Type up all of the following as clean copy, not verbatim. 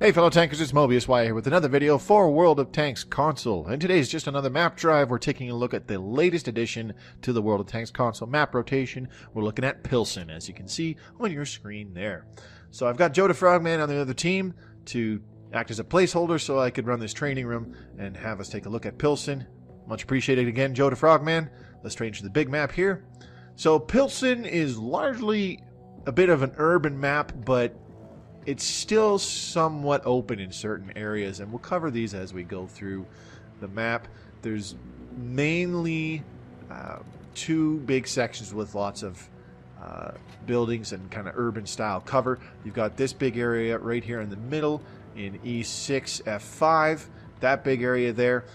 Hey fellow tankers, it's Mobius here with another video for World of Tanks console. And today is just another map drive. We're taking a look at the latest addition to the World of Tanks console map rotation. We're looking at Pilsen, as you can see on your screen there. So I've got Joe the Frogman on the other team to act as a placeholder so I could run this training room and have us take a look at Pilsen. Much appreciated again, Joe the Frogman. Let's change to the big map here. So Pilsen is largely a bit of an urban map, but it's still somewhat open in certain areas, and we'll cover these as we go through the map. There's mainly two big sections with lots of buildings and kind of urban style cover. You've got this big area right here in the middle in E6 F5, that big area there.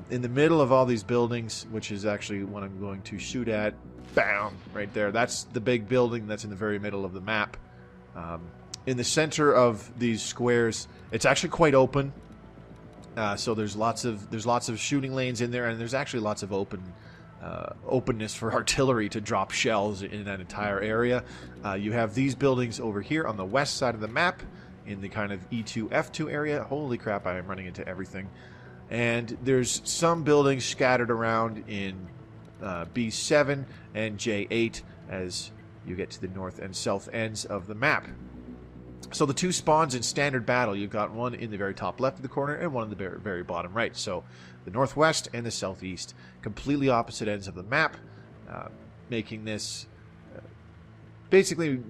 In the middle of all these buildings, which is actually what I'm going to shoot at, bam, right there. That's the big building that's in the very middle of the map. In the center of these squares, it's actually quite open. So there's lots of shooting lanes in there, and there's actually lots of openness for artillery to drop shells in that entire area. You have these buildings over here on the west side of the map in the kind of E2 F2 area. Holy crap, I am running into everything. And there's some buildings scattered around in B7 and J8 as you get to the north and south ends of the map. So the two spawns in standard battle, you've got one in the very top left of the corner and one in the very bottom right. So the northwest and the southeast, completely opposite ends of the map, making this basically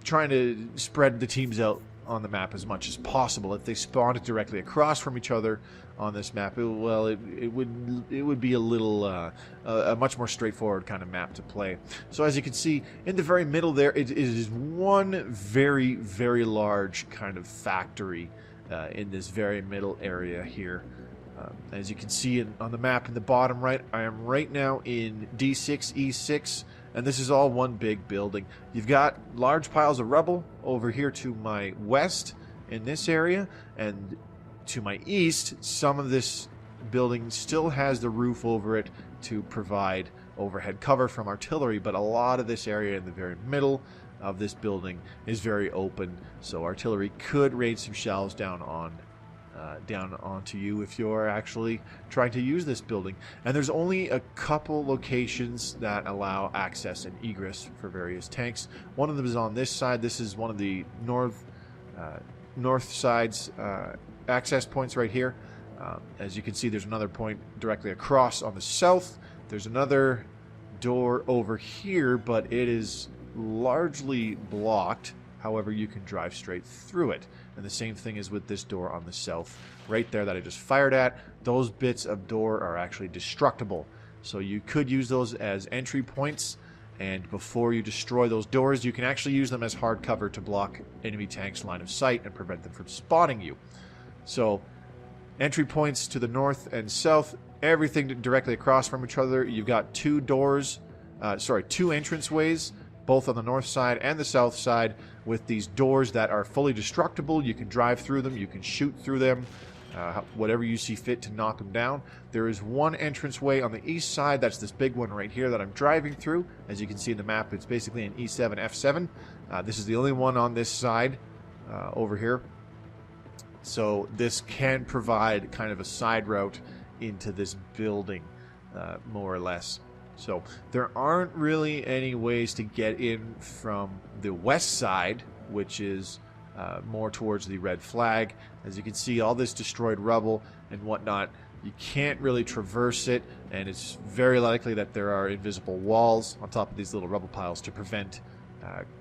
trying to spread the teams out on the map as much as possible. If they spawned directly across from each other on this map, it would be a little a much more straightforward kind of map to play. So as you can see in the very middle there, it is one very large kind of factory in this very middle area here. As you can see on the map in the bottom right, I am right now in D6 E6. And this is all one big building. You've got large piles of rubble over here to my west in this area. And to my east, some of this building still has the roof over it to provide overhead cover from artillery. But a lot of this area in the very middle of this building is very open. So artillery could rain some shells down onto you if you're actually trying to use this building. And there's only a couple locations that allow access and egress for various tanks. One of them is on this side. This is one of the north side's access points right here. As you can see, there's another point directly across on the south. There's another door over here, but it is largely blocked. However, you can drive straight through it. And the same thing is with this door on the south right there that I just fired at. Those bits of door are actually destructible. So you could use those as entry points. And before you destroy those doors, you can actually use them as hard cover to block enemy tanks' line of sight and prevent them from spotting you. So entry points to the north and south, everything directly across from each other. You've got two entranceways, both on the north side and the south side, with these doors that are fully destructible. You can drive through them, you can shoot through them, whatever you see fit to knock them down. There is one entranceway on the east side, that's this big one right here that I'm driving through. As you can see in the map, it's basically an E7 F7. This is the only one on this side over here. So this can provide kind of a side route into this building, more or less. So there aren't really any ways to get in from the west side, which is more towards the red flag. As you can see, all this destroyed rubble and whatnot, you can't really traverse it, and it's very likely that there are invisible walls on top of these little rubble piles to prevent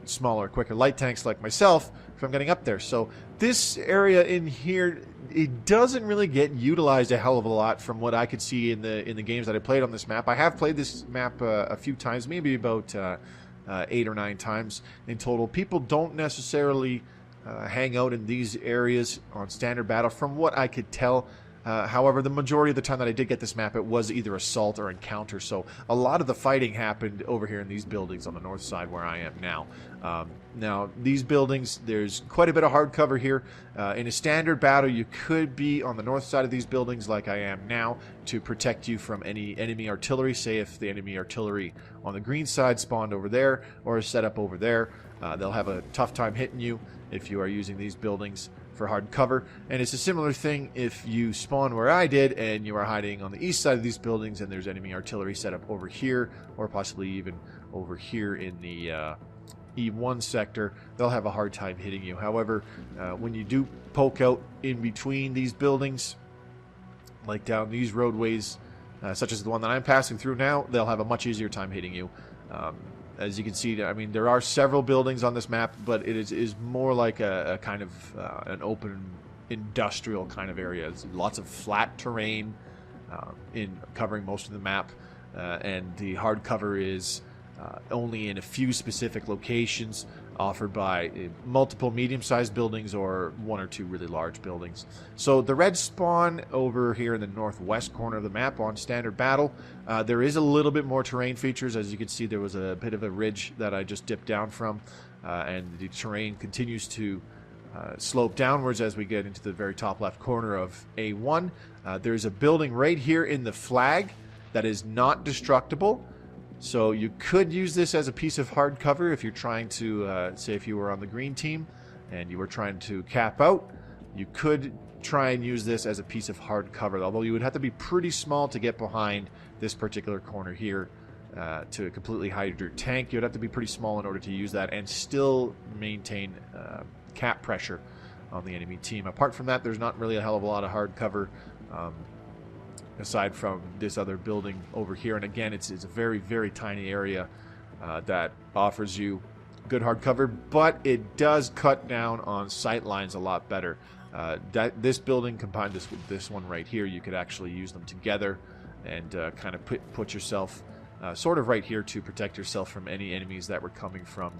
smaller, quicker light tanks like myself from getting up there. So this area in here, it doesn't really get utilized a hell of a lot from what I could see in the games that I played on this map. I have played this map a few times, maybe about 8 or 9 times in total. People don't necessarily hang out in these areas on standard battle from what I could tell. However, the majority of the time that I did get this map, it was either assault or encounter. So a lot of the fighting happened over here in these buildings on the north side where I am now. Now, these buildings, there's quite a bit of hard cover here. In a standard battle, you could be on the north side of these buildings like I am now to protect you from any enemy artillery. Say if the enemy artillery on the green side spawned over there or is set up over there, they'll have a tough time hitting you if you are using these buildings. for hard cover. And it's a similar thing if you spawn where I did and you are hiding on the east side of these buildings and there's enemy artillery set up over here, or possibly even over here in the E1 sector, they'll have a hard time hitting you. However, when you do poke out in between these buildings, like down these roadways, such as the one that I'm passing through now, they'll have a much easier time hitting you. As you can see, I mean, there are several buildings on this map, but it is more like a kind of an open industrial kind of area. It's lots of flat terrain in covering most of the map, and the hard cover is only in a few specific locations, offered by multiple medium-sized buildings or one or two really large buildings. So the red spawn over here in the northwest corner of the map on standard battle, there is a little bit more terrain features. As you can see, there was a bit of a ridge that I just dipped down from, and the terrain continues to slope downwards as we get into the very top left corner of A1. There's a building right here in the flag that is not destructible. So you could use this as a piece of hard cover if you're trying to, say if you were on the green team and you were trying to cap out, you could try and use this as a piece of hard cover, although you would have to be pretty small to get behind this particular corner here to completely hide your tank. You'd have to be pretty small in order to use that and still maintain cap pressure on the enemy team. Apart from that, there's not really a hell of a lot of hard cover aside from this other building over here. And again, it's a very, very tiny area that offers you good hard cover, but it does cut down on sight lines a lot better. This building combined with this one right here, you could actually use them together and kind of put yourself sort of right here to protect yourself from any enemies that were coming from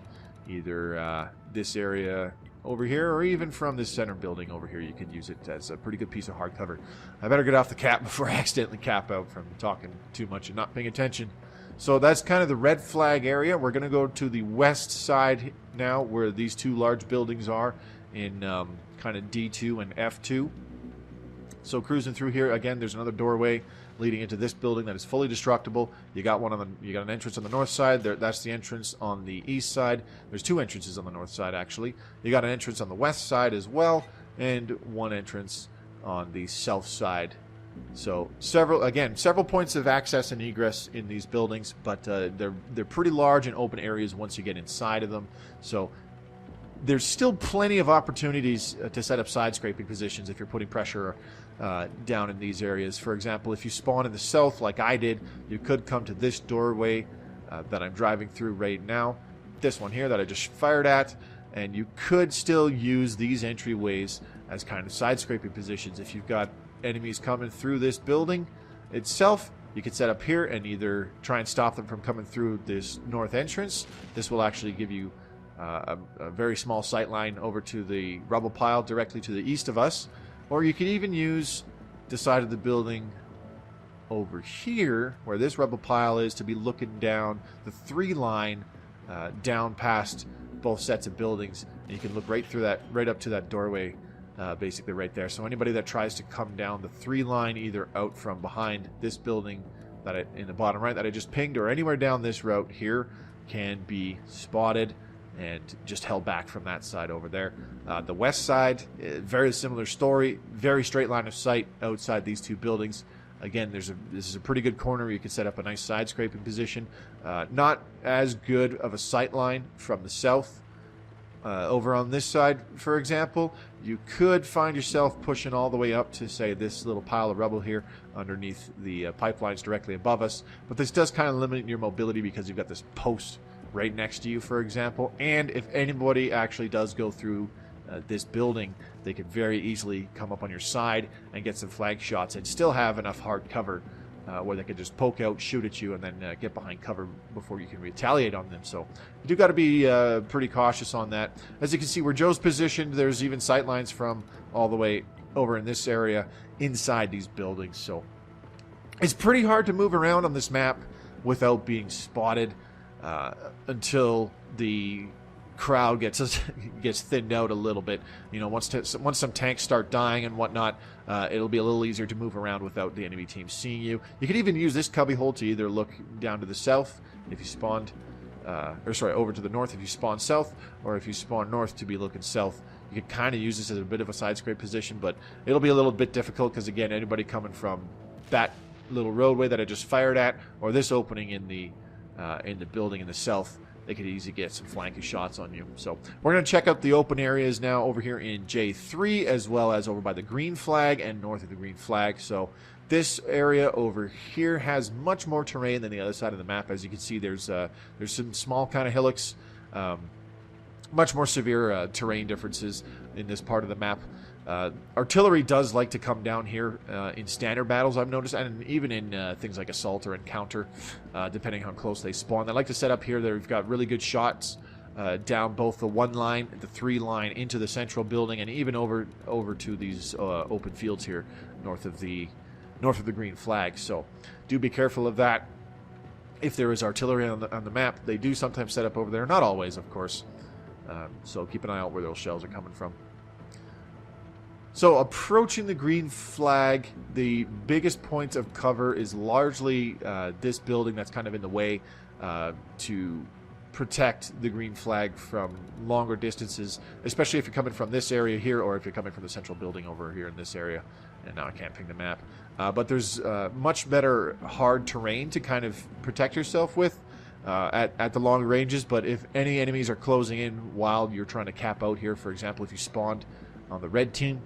either this area over here or even from this center building over here. You could use it as a pretty good piece of hard cover. I better get off the cap before I accidentally cap out from talking too much and not paying attention. So that's kind of the red flag area. We're going to go to the west side now, where these two large buildings are in kind of D2 and F2. So cruising through here, again, there's another doorway leading into this building that is fully destructible. You got you got an entrance on the north side. That's the entrance on the east side. There's two entrances on the north side, actually. You got an entrance on the west side as well, and one entrance on the south side. So several points of access and egress in these buildings, but they're pretty large and open areas once you get inside of them. So there's still plenty of opportunities to set up side scraping positions if you're putting pressure down in these areas. For example, if you spawn in the south like I did, you could come to this doorway that I'm driving through right now, this one here that I just fired at, and you could still use these entryways as kind of side scraping positions. If you've got enemies coming through this building itself, you could set up here and either try and stop them from coming through this north entrance. This will actually give you a very small sight line over to the rubble pile directly to the east of us, or you could even use the side of the building over here where this rubble pile is to be looking down the 3 line down past both sets of buildings, and you can look right through that, right up to that doorway, basically right there. So anybody that tries to come down the 3 line either out from behind this building that in the bottom right that I just pinged, or anywhere down this route here, can be spotted and just held back from that side over there. The west side, very similar story, very straight line of sight outside these two buildings. Again, this is a pretty good corner where you can set up a nice side scraping position. Not as good of a sight line from the south. Over on this side, for example, you could find yourself pushing all the way up to, say, this little pile of rubble here underneath the pipelines directly above us. But this does kind of limit your mobility because you've got this post right next to you, for example. And if anybody actually does go through this building, they could very easily come up on your side and get some flank shots and still have enough hard cover where they could just poke out, shoot at you, and then get behind cover before you can retaliate on them. So you do got to be pretty cautious on that. As you can see where Joe's positioned, there's even sight lines from all the way over in this area inside these buildings. So it's pretty hard to move around on this map without being spotted until the crowd gets thinned out a little bit. You know, once some tanks start dying and whatnot, it'll be a little easier to move around without the enemy team seeing you. You could even use this cubby hole to either look down to the south if you spawned, over to the north if you spawn south, or if you spawn north to be looking south, You can kind of use this as a bit of a side scrape position, but it'll be a little bit difficult because, again, anybody coming from that little roadway that I just fired at, or this opening in the building in the south, they could easily get some flanking shots on you. So we're going to check out the open areas now over here in J3, as well as over by the green flag and north of the green flag. So this area over here has much more terrain than the other side of the map. As you can see, there's some small kind of hillocks, much more severe terrain differences in this part of the map. Artillery does like to come down here in standard battles, I've noticed, and even in things like assault or encounter, depending how close they spawn. They like to set up here. They've got really good shots down both the 1 line, the 3 line, into the central building, and even over to these open fields here north of the green flag. So do be careful of that. If there is artillery on the map, they do sometimes set up over there. Not always, of course. So keep an eye out where those shells are coming from. So approaching the green flag, the biggest point of cover is largely this building that's kind of in the way to protect the green flag from longer distances, especially if you're coming from this area here or if you're coming from the central building over here in this area. And now I can't ping the map. But there's much better hard terrain to kind of protect yourself with at the long ranges. But if any enemies are closing in while you're trying to cap out here, for example, if you spawned on the red team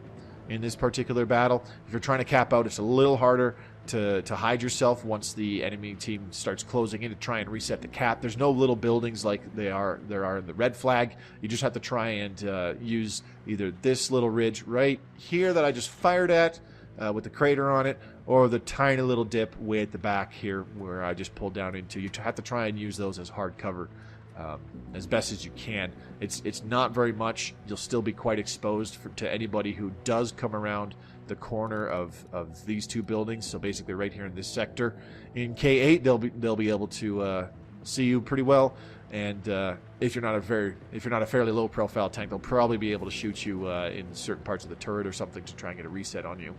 in this particular battle, if you're trying to cap out, it's a little harder to hide yourself once the enemy team starts closing in to try and reset the cap. There's no little buildings like there are in the red flag. You just have to try and use either this little ridge right here that I just fired at with the crater on it, or the tiny little dip way at the back here where I just pulled down into. You have to try and use those as hard cover as best as you can. It's not very much. You'll still be quite exposed to anybody who does come around the corner of these 2 buildings. So basically right here in this sector in K8, they'll be able to see you pretty well. And if you're not a fairly low profile tank, they'll probably be able to shoot you in certain parts of the turret or something to try and get a reset on you.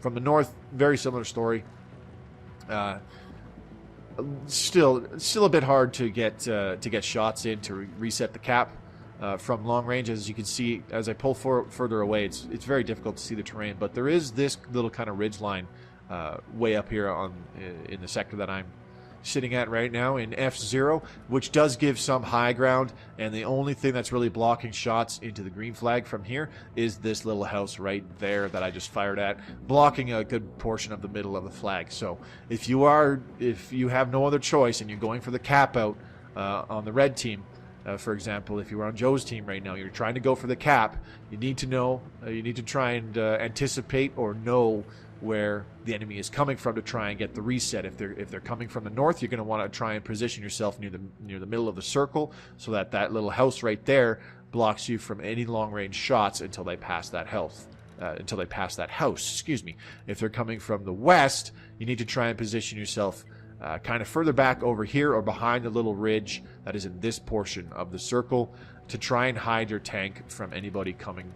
From the north, very similar story. Still a bit hard to get shots in to reset the cap from long range. As you can see, as I pull further away, it's very difficult to see the terrain. But there is this little kind of ridge line way up here in the sector that I'm sitting at right now in F0, which does give some high ground, and the only thing that's really blocking shots into the green flag from here is this little house right there that I just fired at, blocking a good portion of the middle of the flag. So if you have no other choice and you're going for the cap out on the red team, for example, if you were on Joe's team right now, you're trying to go for the cap, you need to try and anticipate or know where the enemy is coming from to try and get the reset. If they're coming from the north, you're going to want to try and position yourself near the middle of the circle so that little house right there blocks you from any long range shots until they pass that house. Excuse me. If they're coming from the west, you need to try and position yourself kind of further back over here or behind the little ridge that is in this portion of the circle to try and hide your tank from anybody coming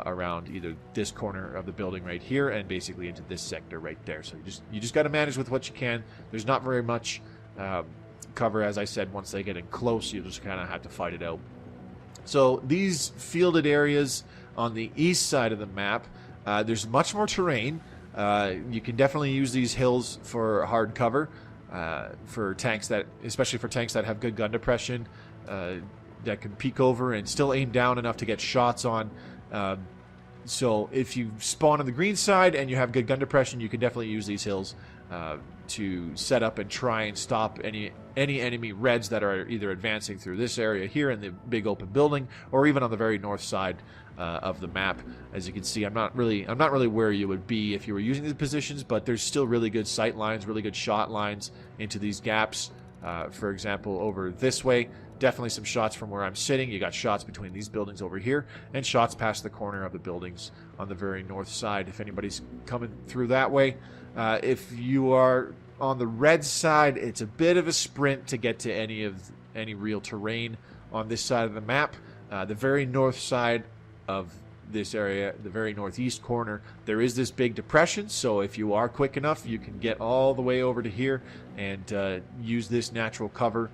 around either this corner of the building right here and basically into this sector right there. So you just got to manage with what you can. There's not very much cover, as I said. Once they get in close, you just kind of have to fight it out. So these fielded areas on the east side of the map, there's much more terrain. You can definitely use these hills for hard cover for tanks especially for tanks that have good gun depression, that can peek over and still aim down enough to get shots on. So if you spawn on the green side and you have good gun depression, you can definitely use these hills to set up and try and stop any enemy reds that are either advancing through this area here in the big open building or even on the very north side of the map. As you can see, I'm not really where you would be if you were using these positions, but there's still really good sight lines, really good shot lines into these gaps. For example, over this way, definitely some shots from where I'm sitting. You got shots between these buildings over here and shots past the corner of the buildings on the very north side if anybody's coming through that way. If you are on the red side, it's a bit of a sprint to get to any real terrain on this side of the map. The very north side of this area, the very northeast corner, there is this big depression, so if you are quick enough, you can get all the way over to here and use this natural cover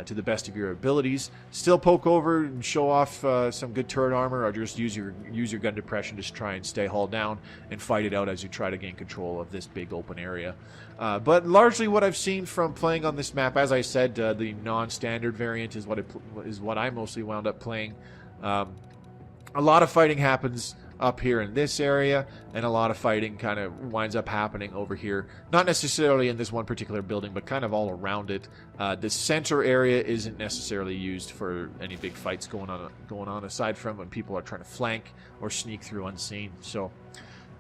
to the best of your abilities. Still poke over and show off some good turret armor, or just use your gun depression to try and stay hull down and fight it out as you try to gain control of this big open area. But largely what I've seen from playing on this map, as I said, the non-standard variant is what I mostly wound up playing. A lot of fighting happens up here in this area, and a lot of fighting kind of winds up happening over here. Not necessarily in this one particular building, but kind of all around it. The center area isn't necessarily used for any big fights going on aside from when people are trying to flank or sneak through unseen. So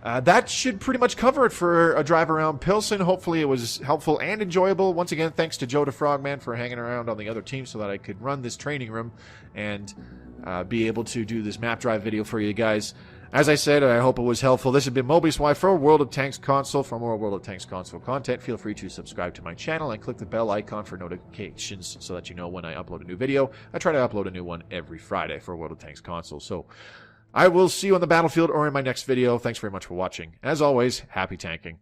that should pretty much cover it for a drive around Pilsen. Hopefully it was helpful and enjoyable. Once again, thanks to Joe the Frogman for hanging around on the other team so that I could run this training room and be able to do this map drive video for you guys. As I said, I hope it was helpful. This has been Mobius Y for World of Tanks Console. For more World of Tanks Console content, feel free to subscribe to my channel and click the bell icon for notifications so that you know when I upload a new video. I try to upload a new one every Friday for World of Tanks Console. So I will see you on the battlefield or in my next video. Thanks very much for watching. As always, happy tanking.